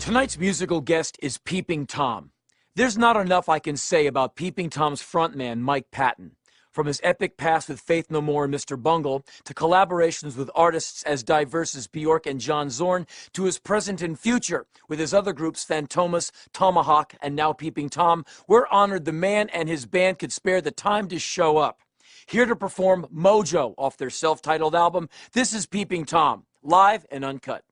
Tonight's musical guest is Peeping Tom. There's not enough I can say about Peeping Tom's frontman, Mike Patton. From his epic past with Faith No More and Mr. Bungle, to collaborations with artists as diverse as Bjork and John Zorn, to his present and future with his other groups Fantomas, Tomahawk, and now Peeping Tom, we're honored the man and his band could spare the time to show up. Here to perform Mojo off their self-titled album, this is Peeping Tom, live and uncut.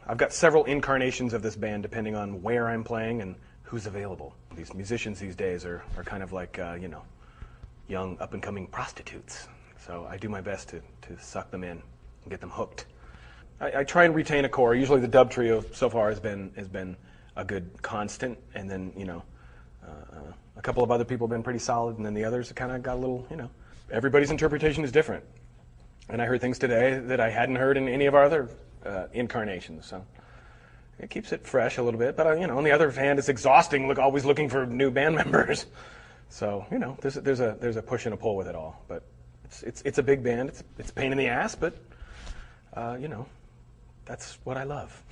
I've got several incarnations of this band depending on where I'm playing and who's available. These musicians these days are kind of like, young up-and-coming prostitutes. So I do my best to suck them in and get them hooked. I try and retain a core. Usually the dub trio so far has been a good constant, and then, a couple of other people have been pretty solid, and then the others kind of got a little, everybody's interpretation is different. And I heard things today that I hadn't heard in any of our other incarnations, so it keeps it fresh a little bit. But on the other hand, it's exhausting. Always looking for new band members. So, you know, there's a push and a pull with it all. But it's a big band. It's a pain in the ass, but you know, that's what I love.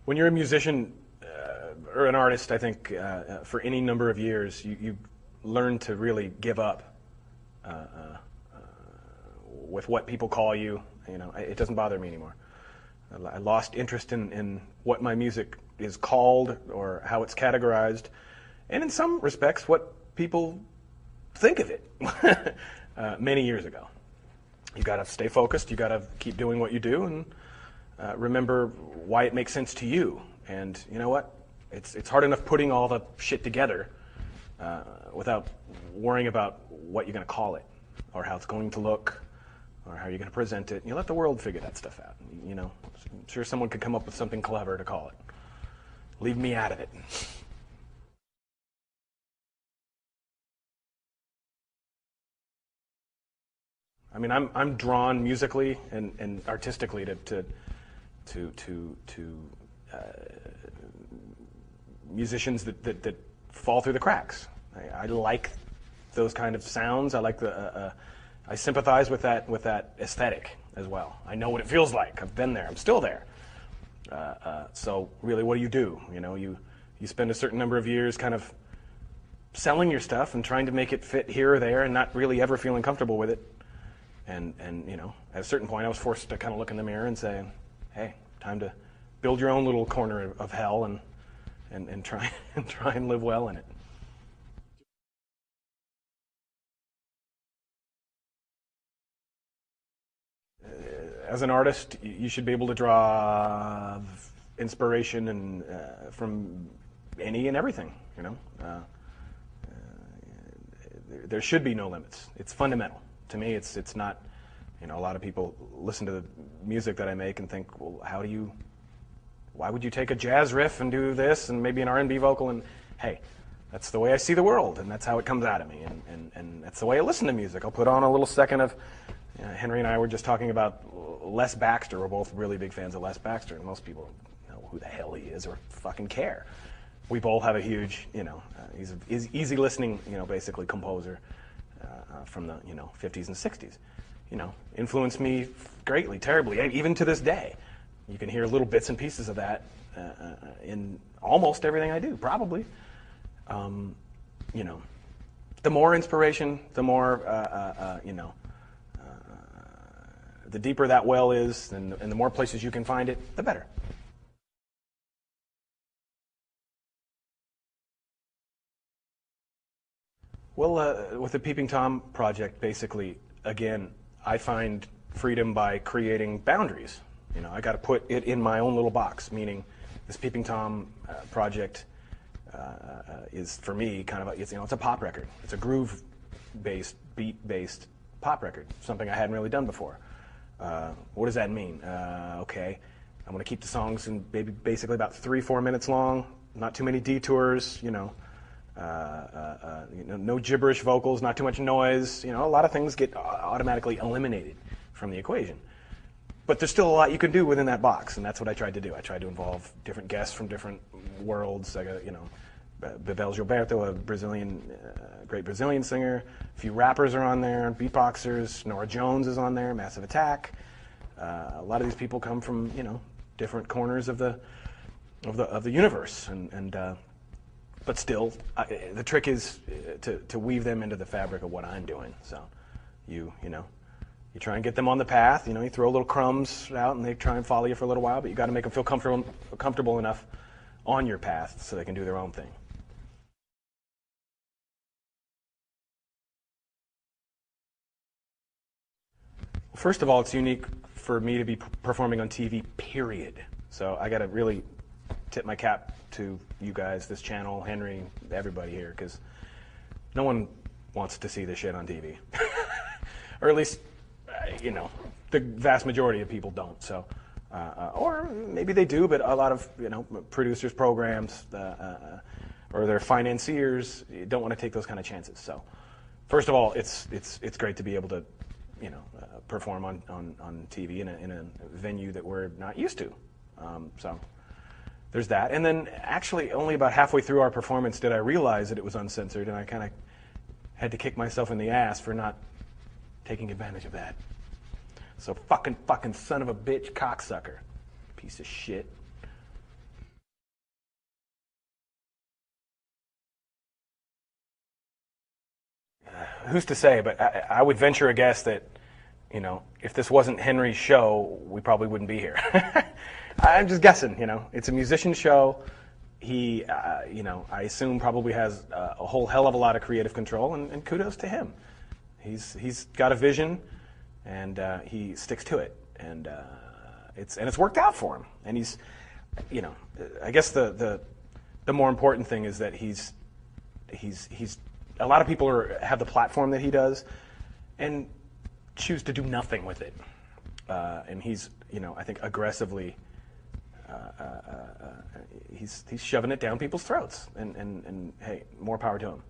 When you're a musician or an artist, I think for any number of years, you learn to really give up with what people call you. You know, it doesn't bother me anymore. I lost interest in what my music is called or how it's categorized, and in some respects, what people think of it many years ago. You got to stay focused. You got to keep doing what you do, and remember why it makes sense to you. And you know what? It's hard enough putting all the shit together without worrying about what you're going to call it, or how it's going to look, or how you're going to present it. You let the world figure that stuff out. You know, I'm sure someone could come up with something clever to call it. Leave me out of it. I mean, I'm drawn musically and artistically to musicians that fall through the cracks. I like those kind of sounds. I like I sympathize with that aesthetic as well. I know what it feels like. I've been there. I'm still there. So really, what do? You know, you spend a certain number of years kind of selling your stuff and trying to make it fit here or there, and not really ever feeling comfortable with it. And you know, at a certain point, I was forced to kind of look in the mirror and say, "Hey, time to build your own little corner of hell and try and live well in it." As an artist, you should be able to draw inspiration and from any and everything. You know, there should be no limits. It's fundamental to me. It's not. You know, a lot of people listen to the music that I make and think, well, why would you take a jazz riff and do this and maybe an R&B vocal? And hey, that's the way I see the world, and that's how it comes out of me, and that's the way I listen to music. I'll put on a little second of. Henry and I were just talking about Les Baxter. We're both really big fans of Les Baxter, and most people don't know who the hell he is or fucking care. We both have a huge, you know, he's easy listening, you know, basically composer from the 50s and 60s. You know, influenced me greatly, terribly, even to this day. You can hear little bits and pieces of that in almost everything I do, probably. You know, the more inspiration, the more you know. The deeper that well is, and the more places you can find it, the better. Well, with the Peeping Tom project, basically, again, I find freedom by creating boundaries. You know, I got to put it in my own little box, meaning this Peeping Tom project is, for me, kind of it's a pop record. It's a groove-based, beat-based pop record, something I hadn't really done before. What does that mean? Okay, I'm going to keep the songs in basically about 3-4 minutes long, not too many detours, you know, no gibberish vocals, not too much noise. You know, a lot of things get automatically eliminated from the equation. But there's still a lot you can do within that box, and that's what I tried to do. I tried to involve different guests from different worlds, like Bebel Gilberto, a Brazilian, great Brazilian singer. A few rappers are on there, beatboxers. Nora Jones is on there, Massive Attack. A lot of these people come from, you know, different corners of the universe, but still, the trick is to weave them into the fabric of what I'm doing. So, you try and get them on the path. You know, you throw little crumbs out, and they try and follow you for a little while. But you got to make them feel comfortable enough on your path so they can do their own thing. First of all, it's unique for me to be performing on TV, period. So I got to really tip my cap to you guys, this channel, Henry, everybody here, because no one wants to see this shit on TV. Or at least, you know, the vast majority of people don't. So, or maybe they do, but a lot of, you know, producers, programs, or their financiers don't want to take those kind of chances. So, first of all, it's great to be able to, you know, perform on TV in a venue that we're not used to. So there's that. And then actually only about halfway through our performance did I realize that it was uncensored, and I kind of had to kick myself in the ass for not taking advantage of that. So fucking son of a bitch cocksucker. Piece of shit. Who's to say, but I would venture a guess that, you know, if this wasn't Henry's show, we probably wouldn't be here. I'm just guessing, you know. It's a musician show. He, you know, I assume probably has a whole hell of a lot of creative control, and kudos to him. He's got a vision, and he sticks to it, and it's worked out for him. And he's, you know, I guess the more important thing is that he's a lot of people have the platform that he does, and choose to do nothing with it. And he's, you know, I think aggressively, he's shoving it down people's throats. And hey, more power to him.